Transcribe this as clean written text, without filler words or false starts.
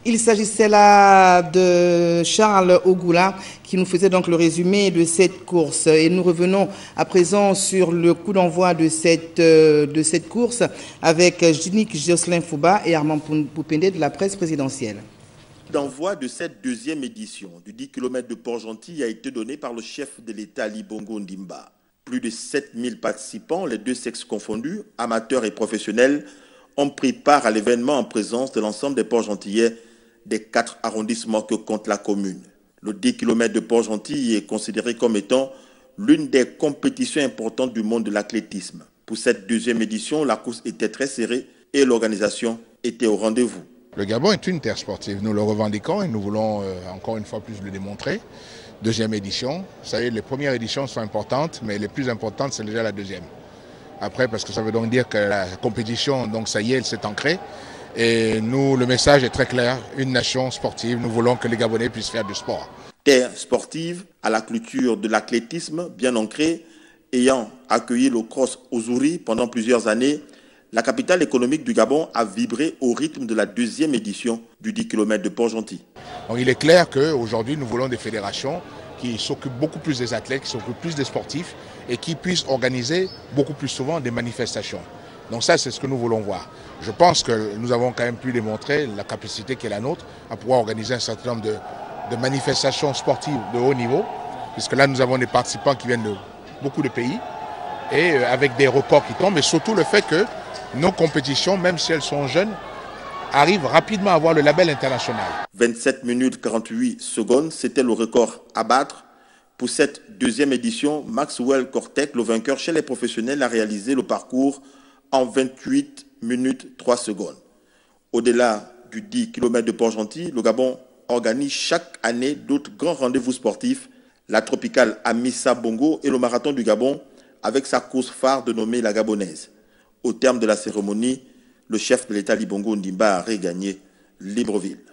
Il s'agissait là de Charles Ogoula qui nous faisait donc le résumé de cette course. Et nous revenons à présent sur le coup d'envoi de cette course avec Ginnick Jocelyn Fouba et Armand Poupendé de la presse présidentielle. L'envoi de cette deuxième édition du 10 km de Port-Gentil a été donné par le chef de l'État Ali Bongo Ondimba. Plus de 7000 participants, les deux sexes confondus, amateurs et professionnels, ont pris part à l'événement en présence de l'ensemble des Port-Gentillais des 4 arrondissements que compte la commune. Le 10 km de Port-Gentil est considéré comme étant l'une des compétitions importantes du monde de l'athlétisme. Pour cette deuxième édition, la course était très serrée et l'organisation était au rendez-vous. Le Gabon est une terre sportive, nous le revendiquons et nous voulons encore une fois plus le démontrer. Deuxième édition, ça y est, les premières éditions sont importantes, mais les plus importantes c'est déjà la deuxième. Après, parce que ça veut donc dire que la compétition, donc ça y est, elle s'est ancrée. Et nous, le message est très clair, une nation sportive, nous voulons que les Gabonais puissent faire du sport. Terre sportive à la culture de l'athlétisme bien ancrée, ayant accueilli le cross Ozuri pendant plusieurs années, la capitale économique du Gabon a vibré au rythme de la deuxième édition du 10 km de Port-Gentil. Donc il est clair qu'aujourd'hui, nous voulons des fédérations qui s'occupent beaucoup plus des athlètes, qui s'occupent plus des sportifs et qui puissent organiser beaucoup plus souvent des manifestations. Donc ça, c'est ce que nous voulons voir. Je pense que nous avons quand même pu démontrer la capacité qui est la nôtre à pouvoir organiser un certain nombre de manifestations sportives de haut niveau, puisque là, nous avons des participants qui viennent de beaucoup de pays et avec des records qui tombent, mais surtout le fait que nos compétitions, même si elles sont jeunes, arrivent rapidement à avoir le label international. 27 minutes 48 secondes, c'était le record à battre. Pour cette deuxième édition, Maxwell Cortec, le vainqueur chez les professionnels, a réalisé le parcours en 28 minutes 3 secondes. Au-delà du 10 km de Port-Gentil, le Gabon organise chaque année d'autres grands rendez-vous sportifs, la tropicale Amissa Bongo et le marathon du Gabon, avec sa course phare dénommée la Gabonaise. Au terme de la cérémonie, le chef de l'État Ali Bongo Ondimba a regagné Libreville.